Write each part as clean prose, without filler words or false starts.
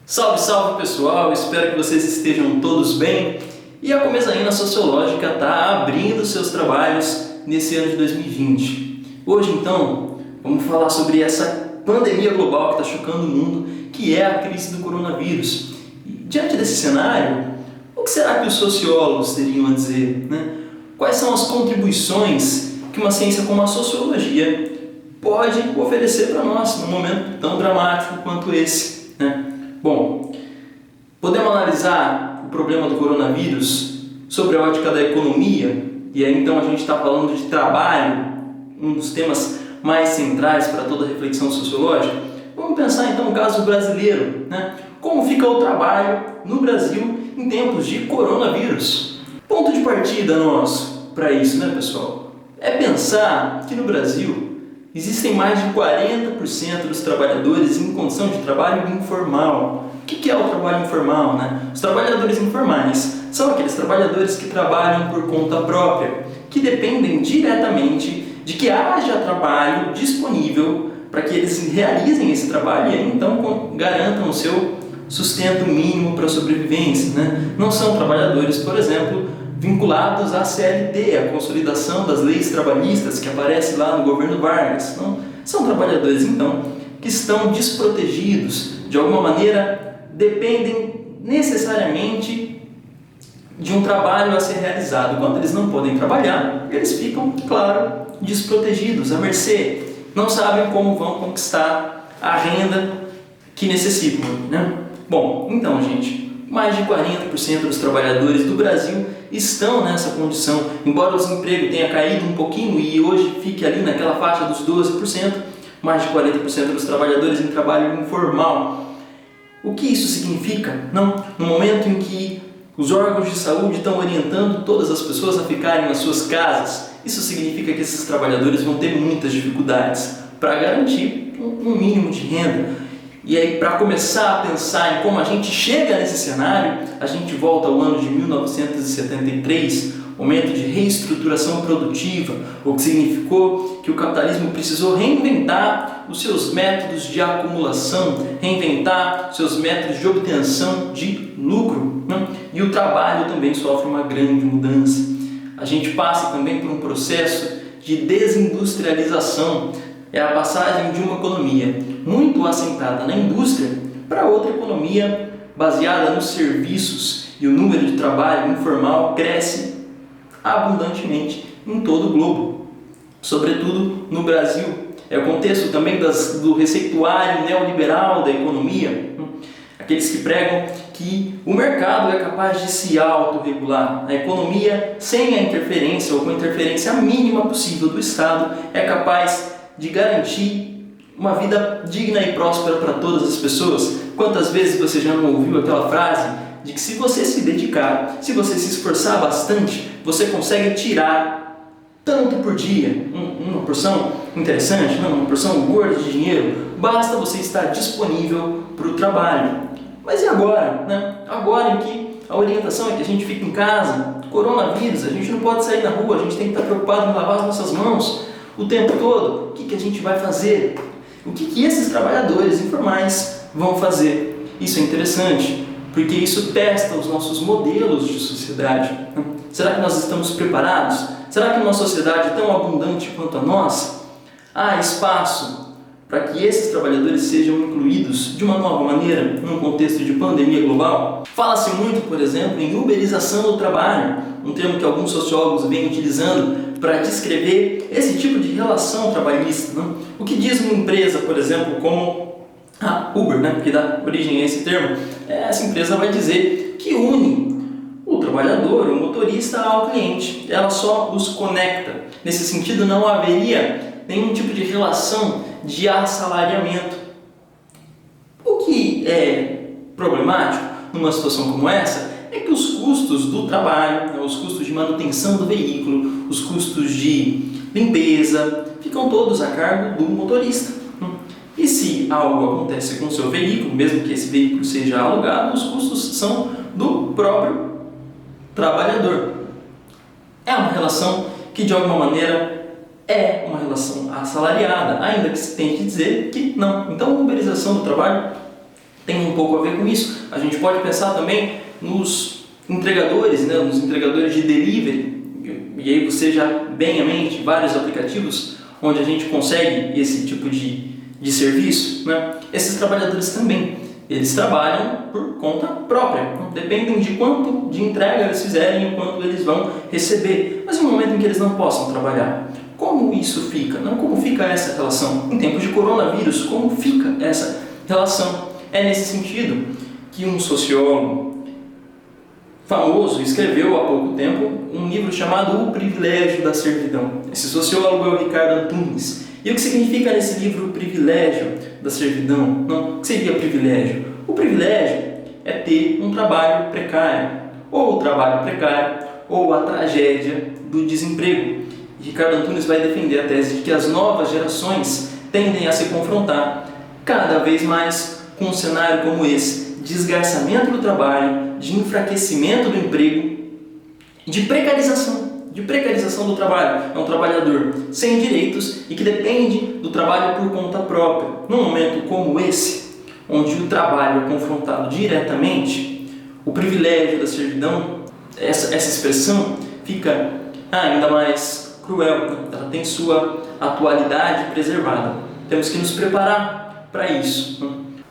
Salve, salve pessoal, espero que vocês estejam todos bem. E a Comezaína Sociológica está abrindo seus trabalhos nesse ano de 2020. Hoje então, vamos falar sobre essa pandemia global que está chocando o mundo, que é a crise do coronavírus. E, diante desse cenário, o que será que os sociólogos teriam a dizer, né? Quais são as contribuições que uma ciência como a sociologia pode oferecer para nós num momento tão dramático quanto esse, né? Bom, podemos analisar o problema do coronavírus sobre a ótica da economia, e aí então a gente está falando de trabalho, um dos temas mais centrais para toda a reflexão sociológica. Vamos pensar então no caso brasileiro, né? Como fica o trabalho no Brasil em tempos de coronavírus? Ponto de partida nosso para isso, né, pessoal? É pensar que no Brasil existem mais de 40% dos trabalhadores em condição de trabalho informal. O que é o trabalho informal, né? Os trabalhadores informais são aqueles trabalhadores que trabalham por conta própria, que dependem diretamente de que haja trabalho disponível para que eles realizem esse trabalho e então garantam o seu sustento mínimo para a sobrevivência, né? Não são trabalhadores, por exemplo, vinculados à CLT, à consolidação das leis trabalhistas que aparece lá no governo Vargas. Não? São trabalhadores, então, que estão desprotegidos, de alguma maneira dependem necessariamente de um trabalho a ser realizado. Quando eles não podem trabalhar, eles ficam, claro, desprotegidos, à mercê, não sabem como vão conquistar a renda que necessitam, né? Bom, então, gente, mais de 40% dos trabalhadores do Brasil estão nessa condição. Embora o desemprego tenha caído um pouquinho e hoje fique ali naquela faixa dos 12%, mais de 40% dos trabalhadores em trabalho informal. O que isso significa? Não, no momento em que os órgãos de saúde estão orientando todas as pessoas a ficarem nas suas casas, isso significa que esses trabalhadores vão ter muitas dificuldades para garantir um mínimo de renda. E aí, para começar a pensar em como a gente chega nesse cenário, a gente volta ao ano de 1973, momento de reestruturação produtiva, o que significou que o capitalismo precisou reinventar os seus métodos de acumulação, reinventar os seus métodos de obtenção de lucro, né? E o trabalho também sofre uma grande mudança. A gente passa também por um processo de desindustrialização. É a passagem de uma economia muito assentada na indústria para outra economia baseada nos serviços, e o número de trabalho informal cresce abundantemente em todo o globo, sobretudo no Brasil. É o contexto também do receituário neoliberal da economia, aqueles que pregam que o mercado é capaz de se autorregular. A economia, sem a interferência ou com a interferência mínima possível do Estado, é capaz de garantir uma vida digna e próspera para todas as pessoas. Quantas vezes você já não ouviu aquela frase de que se você se dedicar, se você se esforçar bastante, você consegue tirar tanto por dia, uma porção interessante, uma porção gorda de dinheiro, basta você estar disponível para o trabalho. Mas e agora, né? Agora em que a orientação é que a gente fica em casa, coronavírus, a gente não pode sair na rua, a gente tem que estar preocupado em lavar as nossas mãos o tempo todo. O que a gente vai fazer? O que esses trabalhadores informais vão fazer? Isso é interessante, porque isso testa os nossos modelos de sociedade. Será que nós estamos preparados? Será que numa sociedade tão abundante quanto a nossa, há espaço para que esses trabalhadores sejam incluídos de uma nova maneira num contexto de pandemia global? Fala-se muito, por exemplo, em uberização do trabalho, um termo que alguns sociólogos vêm utilizando para descrever esse tipo de relação trabalhista, né? O que diz uma empresa, por exemplo, como a Uber, né? Que dá origem a esse termo, essa empresa vai dizer que une o trabalhador, o motorista, ao cliente. Ela só os conecta. Nesse sentido, não haveria nenhum tipo de relação de assalariamento. O que é problemático numa situação como essa é que os custos do trabalho, os custos de manutenção do veículo, os custos de limpeza, ficam todos a cargo do motorista. E se algo acontece com o seu veículo, mesmo que esse veículo seja alugado, os custos são do próprio trabalhador. É uma relação que, de alguma maneira, é uma relação assalariada, ainda que se tente dizer que não. Então, a uberização do trabalho tem um pouco a ver com isso. A gente pode pensar também nos entregadores, né? Nos entregadores de delivery, e aí você já bem à mente vários aplicativos onde a gente consegue esse tipo de serviço, né? Esses trabalhadores também, eles trabalham por conta própria, dependem de quanto de entrega eles fizerem e quanto eles vão receber. Mas no momento em que eles não possam trabalhar, como isso fica? Não? Como fica essa relação? Em tempos de coronavírus, como fica essa relação? É nesse sentido que um sociólogo famoso escreveu há pouco tempo um livro chamado O Privilégio da Servidão. Esse sociólogo é o Ricardo Antunes. E o que significa nesse livro o privilégio da servidão? Não, o que seria privilégio? O privilégio é ter um trabalho precário, ou o trabalho precário, ou a tragédia do desemprego. E Ricardo Antunes vai defender a tese de que as novas gerações tendem a se confrontar cada vez mais com um cenário como esse, de esgarçamento do trabalho, de enfraquecimento do emprego, de precarização do trabalho. É um trabalhador sem direitos e que depende do trabalho por conta própria. Num momento como esse, onde o trabalho é confrontado diretamente, o privilégio da servidão, essa expressão fica ainda mais cruel, ela tem sua atualidade preservada. Temos que nos preparar para isso.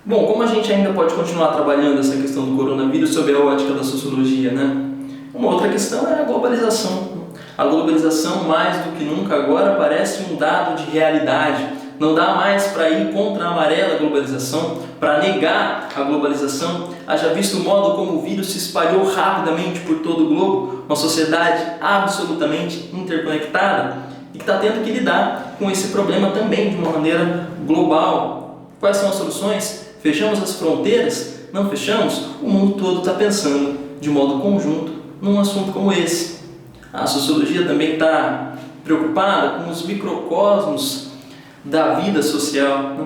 Bom, como a gente ainda pode continuar trabalhando essa questão do coronavírus sob a ótica da sociologia, né? Uma outra questão é a globalização. A globalização, mais do que nunca agora, parece um dado de realidade. Não dá mais para ir contra a amarela globalização, para negar a globalização. Haja visto o modo como o vírus se espalhou rapidamente por todo o globo, uma sociedade absolutamente interconectada e que está tendo que lidar com esse problema também de uma maneira global. Quais são as soluções? Fechamos as fronteiras? Não fechamos? O mundo todo está pensando de modo conjunto num assunto como esse. A sociologia também está preocupada com os microcosmos da vida social,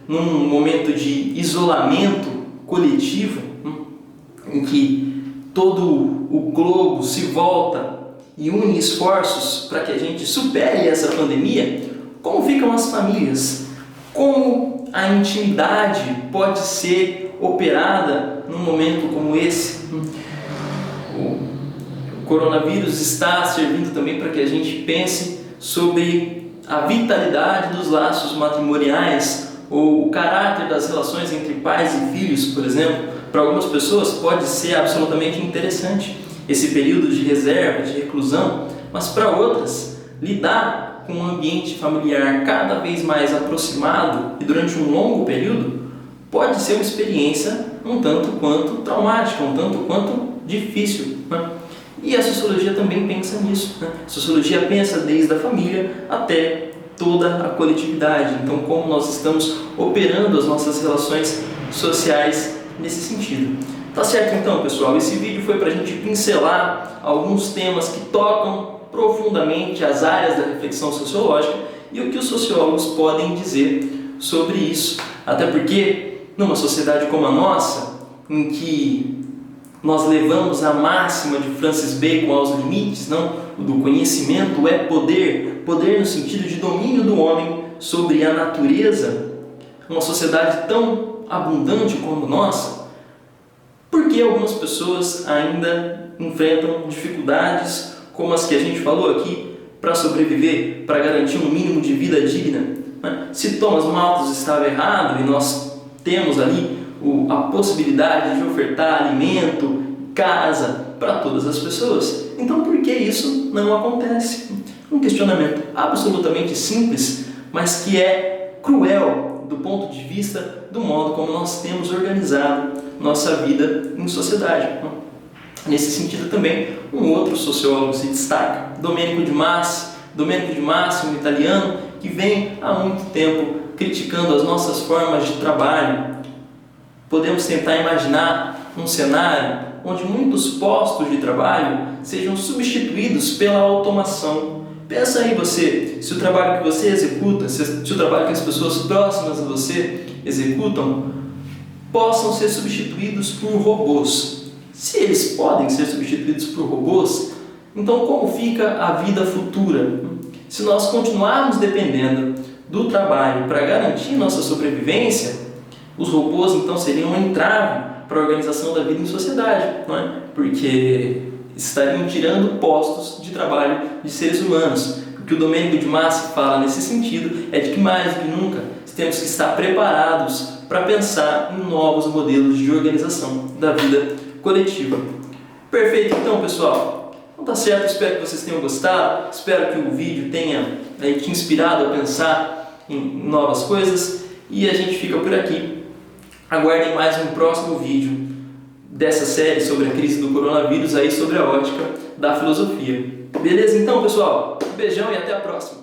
num momento de isolamento coletivo, em que todo o globo se volta e une esforços para que a gente supere essa pandemia. Como ficam as famílias? Como a intimidade pode ser operada num momento como esse? O coronavírus está servindo também para que a gente pense sobre a vitalidade dos laços matrimoniais ou o caráter das relações entre pais e filhos, por exemplo. Para algumas pessoas pode ser absolutamente interessante esse período de reserva, de reclusão, mas para outras, lidar com um ambiente familiar cada vez mais aproximado e durante um longo período pode ser uma experiência um tanto quanto traumática, um tanto quanto difícil, né? E a sociologia também pensa nisso, né? A sociologia pensa desde a família até toda a coletividade. Então, como nós estamos operando as nossas relações sociais nesse sentido. Tá certo então, pessoal? Esse vídeo foi para a gente pincelar alguns temas que tocam profundamente as áreas da reflexão sociológica e o que os sociólogos podem dizer sobre isso. Até porque, numa sociedade como a nossa, em que nós levamos a máxima de Francis Bacon aos limites, não? O do conhecimento é poder, poder no sentido de domínio do homem sobre a natureza, uma sociedade tão abundante como nossa, por que algumas pessoas ainda enfrentam dificuldades como as que a gente falou aqui para sobreviver, para garantir um mínimo de vida digna? Se Thomas Malthus estava errado e nós temos ali a possibilidade de ofertar alimento, casa para todas as pessoas, então por que isso não acontece? Um questionamento absolutamente simples, mas que é cruel do ponto de vista do modo como nós temos organizado nossa vida em sociedade. Nesse sentido também, um outro sociólogo se destaca, Domenico de Masi, um italiano que vem há muito tempo criticando as nossas formas de trabalho. Podemos tentar imaginar um cenário onde muitos postos de trabalho sejam substituídos pela automação. Pensa aí você, se o trabalho que você executa, se o trabalho que as pessoas próximas a você executam, possam ser substituídos por robôs. Se eles podem ser substituídos por robôs, então como fica a vida futura? Se nós continuarmos dependendo do trabalho para garantir nossa sobrevivência, Os robôs, então, seriam um entrave para a organização da vida em sociedade, não é? Porque estariam tirando postos de trabalho de seres humanos. O que o Domênico de Masi fala nesse sentido é de que, mais do que nunca, temos que estar preparados para pensar em novos modelos de organização da vida coletiva. Perfeito, então, pessoal? Então tá certo, espero que vocês tenham gostado, espero que o vídeo tenha te inspirado a pensar em novas coisas e a gente fica por aqui. Aguardem mais um próximo vídeo dessa série sobre a crise do coronavírus, aí sobre a ótica da filosofia. Beleza então, pessoal? Beijão e até a próxima!